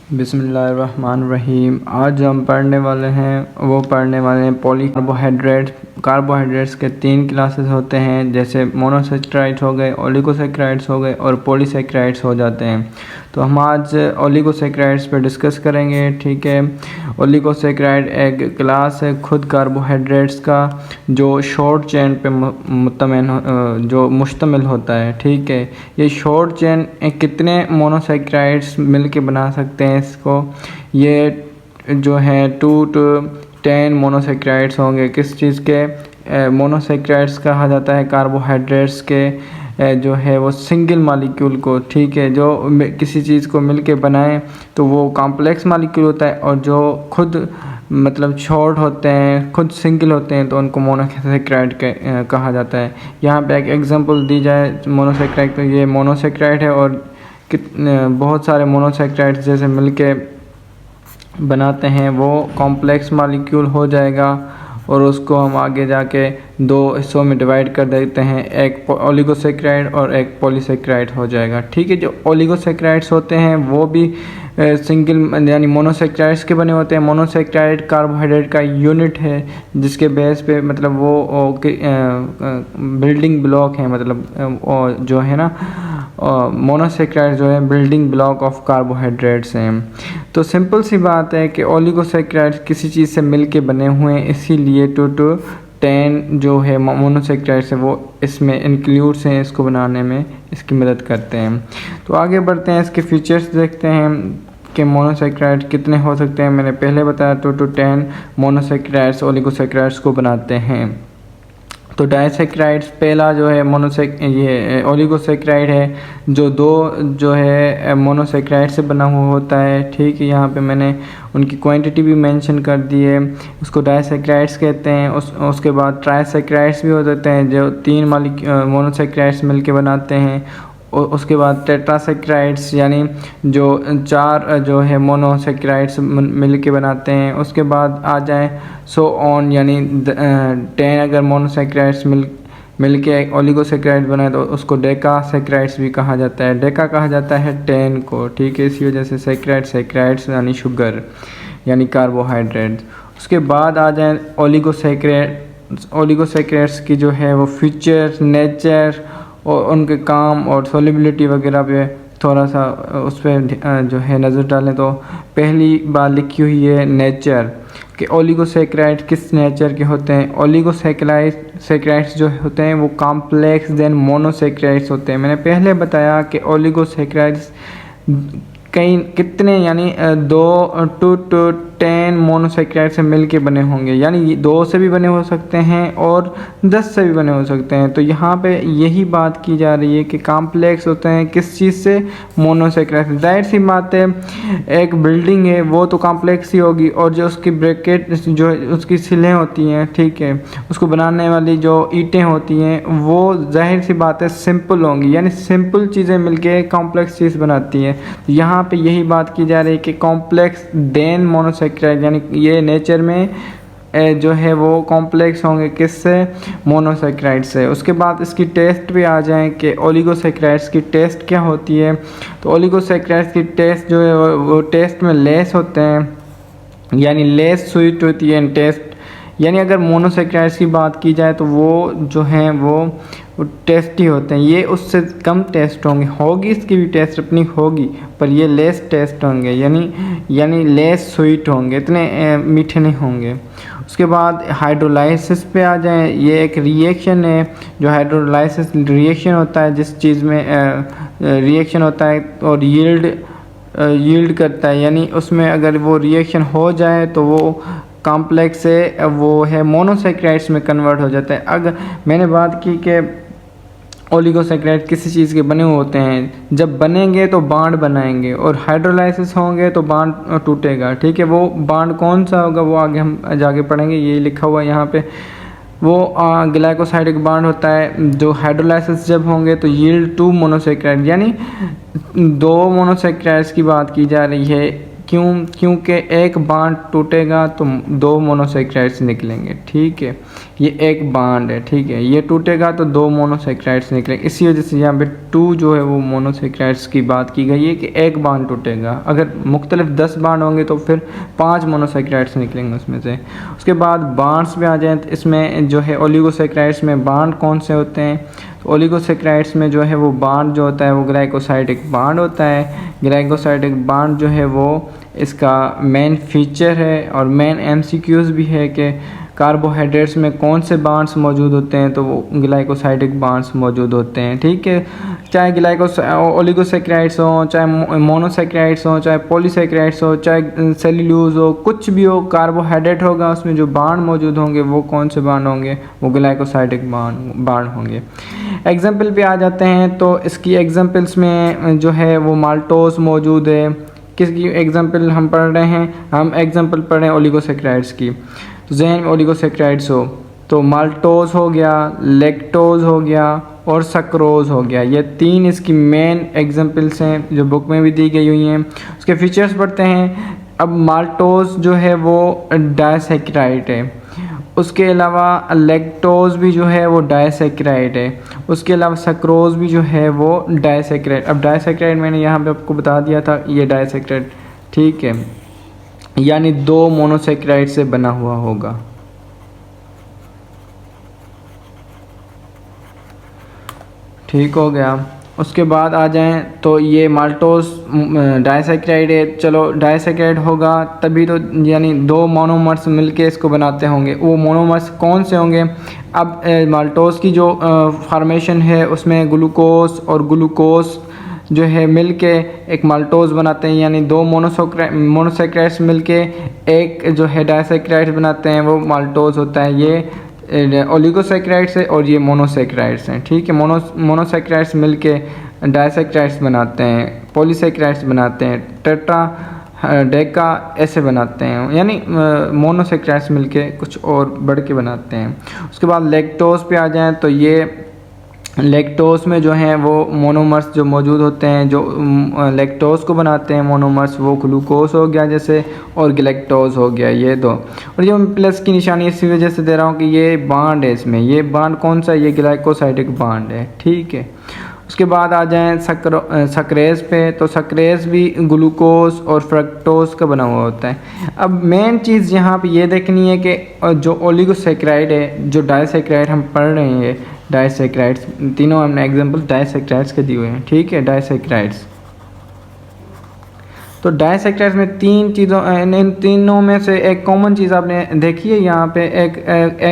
बिस्मिल्लाहिर्रहमानिर्रहीम। आज हम पढ़ने वाले हैं पॉली कार्बोहाइड्रेट्स के 3 क्लासेस होते हैं, जैसे मोनोसेक्राइड्स हो गए, ओलिगोसेक्राइड्स हो गए और पॉलीसेक्राइड्स हो जाते हैं। तो हम आज ओलिगोसेक्राइड्स पे डिस्कस करेंगे। ठीक है, ओलिगोसेक्राइड एक क्लास है खुद कार्बोहाइड्रेट्स का जो शॉर्ट चेन पे जो मुश्तमिल होता है। ठीक है, ये शॉर्ट चेन कितने मोनोसेक्राइड्स मिलके बना सकते हैं इसको, ये जो है 2 to 10 मोनोसेक्राइड्स होंगे। किस चीज़ के मोनोसेक्राइड्स कहा जाता है? कार्बोहाइड्रेट्स के जो है वो सिंगल मालिक्यूल को। ठीक है, जो किसी चीज़ को मिलके बनाए तो वो कॉम्प्लेक्स मालिक्यूल होता है, और जो खुद मतलब शॉर्ट होते हैं, खुद सिंगल होते हैं, तो उनको मोनोसेक्राइड कहा जाता है। यहाँ पे एक एग्जांपल दी जाए मोनोसेक्राइड, तो ये मोनोसेक्राइड है और बहुत सारे मोनोसेक्राइड्स जैसे मिलके बनाते हैं वो कॉम्प्लेक्स मालिक्यूल हो जाएगा, और उसको हम आगे जाके 2 हिस्सों में डिवाइड कर देते हैं, एक ओलिगोसेक्राइड और एक पॉलीसेक्राइड हो जाएगा। ठीक है, जो ओलिगोसेक्राइड्स होते हैं वो भी सिंगल यानी मोनोसेक्राइड्स के बने होते हैं। मोनोसेक्राइड कार्बोहाइड्रेट का यूनिट है जिसके बेस पे मतलब वो बिल्डिंग ब्लॉक है, मतलब जो है ना मोनोसेक्राइड जो है बिल्डिंग ब्लॉक ऑफ कार्बोहाइड्रेट्स हैं। तो सिंपल सी बात है कि ओलिगोसेक्राइड किसी चीज़ से मिलके बने हुए हैं, इसीलिए 2 to 10 जो है मोनोसेक्राइड्स है वो इसमें इंक्लूड्स हैं, इसको बनाने में इसकी मदद करते हैं। तो आगे बढ़ते हैं, इसके फीचर्स देखते हैं कि मोनोसेक्राइड कितने हो सकते हैं। मैंने पहले बताया 2 to 10 मोनोसेक्राइड्स ओलिगोसेक्राइड्स को बनाते हैं। तो डाइसेक्राइड्स पहला जो है ये ओलिगोसेक्राइड है जो 2 जो है मोनोसेक्राइड से बना हुआ होता है। ठीक है, यहाँ पे मैंने उनकी क्वांटिटी भी मेंशन कर दी है, उसको डाइसेक्राइड्स कहते हैं। उसके बाद ट्राइसेक्राइड्स भी हो जाते हैं जो 3 मोनोसेक्राइड्स मिलके बनाते हैं। और उसके बाद टेट्रासेक्राइड्स यानी जो 4 जो है मोनोसेक्राइड्स मिलके बनाते हैं। उसके बाद आ जाए सो ऑन यानी 10 अगर मोनोसेक्राइड्स मिलके एक ओलिगोसेक्राइड बनाए तो उसको डेकासेक्राइड्स भी कहा जाता है। डेका कहा जाता है 10 को। ठीक है, इसी वजह से सेक्राइड्स यानी शुगर यानी कार्बोहाइड्रेट। उसके बाद आ जाए ओलिगोसेक्राइड्स की जो है वो फीचर, नेचर और उनके काम और सोलिबिलिटी वगैरह पे थोड़ा सा उस पर जो है नज़र डालें। तो पहली बात लिखी हुई है नेचर कि ओलिगोसेक्राइड किस नेचर के होते हैं। ओलिगोसेक्राइड्स जो होते हैं वो कॉम्प्लेक्स देन मोनोसेक्राइड्स होते हैं। मैंने पहले बताया कि ओलिगोसेक्राइड्स कितने यानी 2 to 10 मोनोसेक्राइड से मिलके बने होंगे, यानी 2 से भी बने हो सकते हैं और 10 से भी बने हो सकते हैं। तो यहाँ पे यही बात की जा रही है कि कॉम्प्लेक्स होते हैं किस चीज़ से? मोनोसेक्राइड। जाहिर सी बात है, एक बिल्डिंग है वो तो कॉम्प्लेक्स ही होगी, और जो उसकी ब्रैकेट जो उसकी सिलें होती हैं, ठीक है, उसको बनाने वाली जो ईंटें होती हैं वो जाहिर सी बात है सिंपल होंगी, यानी सिंपल चीज़ें मिलके कॉम्प्लेक्स चीज़ बनाती हैं। तो यहाँ पे यही बात की जा रही है कि कॉम्प्लेक्स देन मोनोसेक्राइड, यानी ये नेचर में जो है वो कॉम्प्लेक्स होंगे किससे? मोनोसेक्राइड से। उसके बाद इसकी टेस्ट पे आ जाएं कि ओलिगोसेक्राइड्स की टेस्ट क्या होती है। तो ओलिगोसेक्राइड्स की टेस्ट जो है वो टेस्ट में लेस होते हैं, यानी लेस स्वीट होती है टेस्ट। यानी अगर मोनोसेक्राइड्स की बात की जाए तो वो जो हैं वो टेस्टी होते हैं, ये उससे कम टेस्ट होगी इसकी भी टेस्ट अपनी होगी, पर ये लेस टेस्ट होंगे, यानी लेस स्वीट होंगे, इतने मीठे नहीं होंगे। उसके बाद हाइड्रोलाइसिस पे आ जाएं। ये एक रिएक्शन है जो हाइड्रोलाइसिस रिएक्शन होता है, जिस चीज़ में रिएक्शन होता है और यील्ड करता है, यानी उसमें अगर वो रिएक्शन हो जाए तो वो कॉम्प्लेक्स से वो है मोनोसेक्राइड्स में कन्वर्ट हो जाता है। अगर मैंने बात की कि ओलिगोसेक्राइड किसी चीज़ के बने हुए होते हैं, जब बनेंगे तो बांड बनाएंगे, और हाइड्रोलाइसिस होंगे तो बांड टूटेगा। ठीक है, वो बांड कौन सा होगा वो आगे हम जाके पढ़ेंगे, ये लिखा हुआ है यहाँ पे। वो ग्लाइकोसाइडिक बांड होता है। जो हाइड्रोलाइसिस जब होंगे तो यील्ड 2 मोनोसेक्राइड, यानी 2 मोनोसेक्राइड्स की बात की जा रही है क्योंकि एक बांड टूटेगा तो दो मोनोसेक्राइड्स निकलेंगे, ठीक है। ये एक बांड है, ठीक है, ये टूटेगा तो दो मोनोसेक्राइड्स निकलेंगे। इसी वजह से यहाँ पे 2 जो है वो मोनोसेक्राइड्स की बात की गई है कि एक बांड टूटेगा। अगर मुख्तलिफ 10 बांड होंगे तो फिर 5 मोनोसेक्राइड्स निकलेंगे उसमें से। उसके बाद बांड्स में आ जाए तो इसमें जो है ओलिगोसेक्राइड्स में बांड कौन से होते हैं, तो ओलिगोसेक्राइड्स में जो है वो बांड जो होता है वो ग्लाइकोसाइडिक बांड होता है। ग्लाइकोसाइडिक बांड जो है वो इसका मेन फीचर है और मेन एमसीक्यूज भी है कि कार्बोहाइड्रेट्स में कौन से बांड्स मौजूद होते हैं, तो वो ग्लाइकोसाइडिक बांड्स मौजूद होते हैं, ठीक है। चाहे ओलिगोसेक्राइड्स हो, चाहे मोनोसेक्राइड्स हो, चाहे पॉलीसेक्राइड्स हो, चाहे सेल्यूलोज हो, कुछ भी हो, कार्बोहाइड्रेट होगा उसमें जो बांड मौजूद होंगे वो कौन से बांड होंगे, वो ग्लाइकोसाइडिक बांड होंगे। एग्जाम्पल पे आ जाते हैं तो इसकी एग्जाम्पल्स में जो है वो माल्टोस मौजूद है। किसकी एग्जाम्पल हम पढ़ रहे हैं, हम एग्जाम्पल पढ़ रहे हैं ओलिगोसेक्राइड्स की। तो जहन में ओलिगोसेक्राइड्स हो तो माल्टोज हो गया, लैक्टोज हो गया और सक्रोज हो गया। ये 3 इसकी मेन एग्जाम्पल्स हैं जो बुक में भी दी गई हुई हैं। उसके फीचर्स पढ़ते हैं। अब माल्टोज जो है वो डायसेक्राइड है, उसके अलावा लैक्टोज भी जो है वो डायसेक्राइड है, उसके अलावा सक्रोज भी जो है वो डायसेक्राइड। अब डायसेक्राइड मैंने यहाँ पे आपको बता दिया था, ये डायसेक्राइड, ठीक है, यानी 2 मोनोसेक्राइड से बना हुआ होगा। ठीक हो गया। उसके बाद आ जाएं तो ये माल्टोस डायसेक्राइड है। चलो डायसेक्राइड होगा तभी तो, यानी 2 मोनोमर्स मिलके इसको बनाते होंगे। वो मोनोमर्स कौन से होंगे? अब माल्टोस की जो फॉर्मेशन है उसमें ग्लूकोस और ग्लूकोस जो है मिलके एक माल्टोज बनाते हैं, यानी 2 मोनोसेक्राइड्स मिलके एक जो है डायसेक्राइड्स बनाते हैं, वो माल्टोज होता है। ये ओलिगोसेक्राइड्स है और ये मोनोसेक्राइड्स हैं, ठीक है। मोनोसेक्राइड्स मिलके डायसेक्राइड्स बनाते हैं, पॉलीसेक्राइड्स बनाते हैं, टेट्रा डेका ऐसे बनाते हैं, यानी मोनोसेक्राइड्स मिलके कुछ और बढ़ के बनाते हैं। उसके बाद लैक्टोज पे आ जाएं तो ये लैक्टोज में जो हैं वो मोनोमर्स जो मौजूद होते हैं, जो लैक्टोज को बनाते हैं मोनोमर्स, वो ग्लूकोज हो गया जैसे और ग्लैक्टोज हो गया, ये 2। और ये प्लस की निशानी इसी वजह से दे रहा हूँ कि ये बांड है इसमें। ये बांड कौन सा? ये ग्लाइकोसाइडिक बांड है, ठीक है। उसके बाद आ जाएं सक्रेज पे, तो सक्रेज भी ग्लूकोज और फ्रक्टोज का बना हुआ होता है। अब मेन चीज़ यहाँ पे ये देखनी है कि जो ओलिगोसेक्राइड है, जो डायसेक्राइड हम पढ़ रहे हैं, डायसेक्राइड्स तीनों हमने एग्जांपल डायसेक्राइड्स के दिए हुए हैं, ठीक है। डायसेक्राइड्स, तो डायसेक्राइड्स में 3 चीज़ों, इन तीनों में से एक कॉमन चीज़ आपने देखी है यहाँ पे।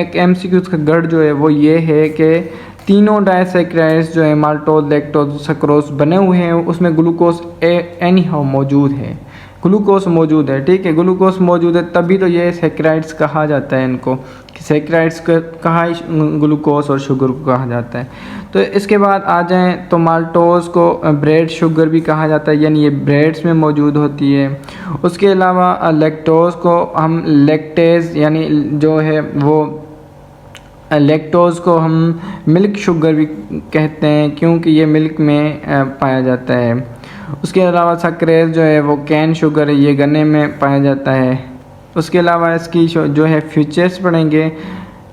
एक एमसीक्यूज का गढ़ जो है वो ये है कि तीनों डायसेक्राइड्स जो है माल्टोज, लैक्टोज, सक्रोज बने हुए हैं, उसमें ग्लूकोज एनी हाउ मौजूद है, ग्लूकोज मौजूद है, ठीक है। ग्लूकोज मौजूद है तभी तो ये सेक्राइड्स कहा जाता है इनको, सेक्राइड्स कहा ग्लूकोज और शुगर को कहा जाता है। तो इसके बाद आ जाएं तो माल्टोज को ब्रेड शुगर भी कहा जाता है, यानी ये ब्रेड्स में मौजूद होती है। उसके अलावा लैक्टोज को हम लैक्टेज, यानी जो है वो लैक्टोज को हम मिल्क शुगर भी कहते हैं, क्योंकि ये मिल्क में पाया जाता है। उसके अलावा सक्रेज जो है वो कैन शुगर है, ये गन्ने में पाया जाता है। उसके अलावा इसकी जो है फीचर्स पढ़ेंगे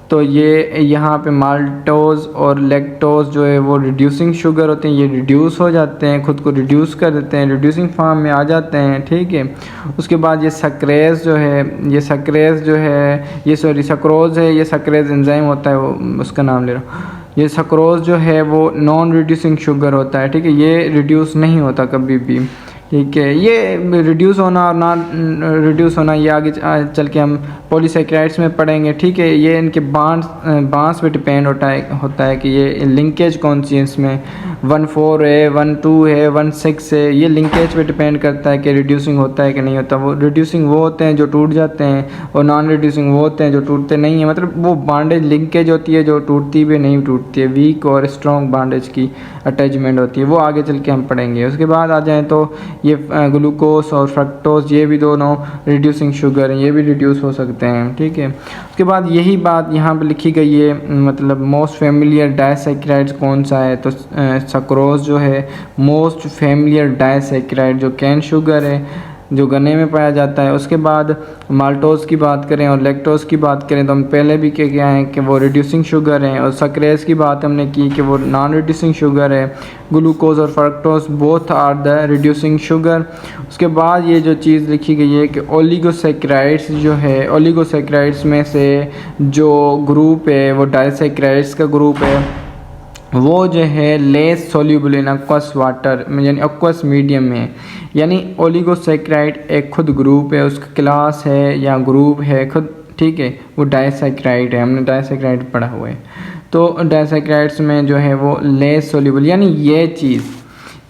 तो ये यहाँ पे माल्टोज और लैक्टोज जो है वो रिड्यूसिंग शुगर होते हैं, ये रिड्यूस हो जाते हैं, खुद को रिड्यूस कर देते हैं, रिड्यूसिंग फॉर्म में आ जाते हैं, ठीक है। उसके बाद ये सक्रेज जो है, ये सक्रेज जो है, ये सक्रोज है, ये सक्रेज एंजाइम होता है, वो उसका नाम ले रहा हूँ। ये सक्रोज जो है वो नॉन रिड्यूसिंग शुगर होता है, ठीक है, ये रिड्यूस नहीं होता कभी भी, ठीक है। ये रिड्यूस होना और ना रिड्यूस होना ये आगे चल के हम पॉलीसेक्राइड्स में पढ़ेंगे, ठीक है। ये इनके बांड्स पे डिपेंड होता है कि ये लिंकेज कौन सी है, इसमें 1,4 है, 1,2 है, 1,6 है, ये लिंकेज पे डिपेंड करता है कि रिड्यूसिंग होता है कि नहीं होता। वो रिड्यूसिंग वो होते हैं जो टूट जाते हैं और नॉन रिड्यूसिंग वो होते हैं जो टूटते नहीं हैं, मतलब वो बांडेज लिंकेज होती है जो टूटती भी नहीं टूटती है, वीक और स्ट्रॉन्ग बांडेज की अटैचमेंट होती है, वो आगे चल के हम पढ़ेंगे। उसके बाद आ जाएँ तो ये ग्लूकोज और फ्रक्टोज, ये भी दोनों रिड्यूसिंग शुगर हैं, ये भी रिड्यूस हो सकते हैं, ठीक है। उसके बाद यही बात यहाँ पे लिखी गई है, मतलब मोस्ट फेमिलियर डायसेक्राइड कौन सा है, तो सक्रोज जो है मोस्ट फेमिलियर डायसेक्राइड जो कैन शुगर है, जो गन्ने में पाया जाता है। उसके बाद माल्टोज़ की बात करें और लैक्टोज़ की बात करें तो हम पहले भी क्या क्या हैं कि वो रिड्यूसिंग शुगर हैं, और सक्रेज की बात हमने की कि वो नॉन रिड्यूसिंग शुगर है। ग्लूकोज और fructose both are the reducing sugar. उसके बाद ये जो चीज़ लिखी गई है कि ओलिगोसैकेराइड्स जो है, ओलिगोसैकेराइड्स में से जो ग्रुप है वो डाइसैकेराइड्स का ग्रुप है, वो जो है less soluble in aqueous water में, यानी एक्वस मीडियम में। यानी ओलिगोसैकेराइड एक खुद ग्रुप है, उसका क्लास है या ग्रुप है खुद, ठीक है, वो डाइसैकेराइड है, हमने डाइसैकेराइड पढ़ा हुआ है। तो डाइसैकेराइड्स में जो है वो लेस सोल्यूबल, यानी ये चीज़,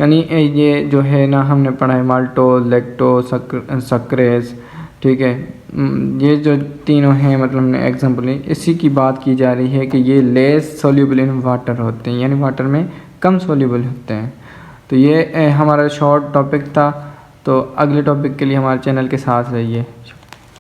यानी ये जो है ना हमने पढ़ा है माल्टोज, लैक्टोज, सक्रेज, ठीक है, ये जो तीनों हैं मतलब हमने एग्जाम्पल इसी की बात की जा रही है कि ये लेस सोल्यूबल इन वाटर होते हैं, यानी वाटर में कम सोल्यूबल होते हैं। तो ये हमारा शॉर्ट टॉपिक था। तो अगले टॉपिक के लिए हमारे चैनल के साथ रहिए।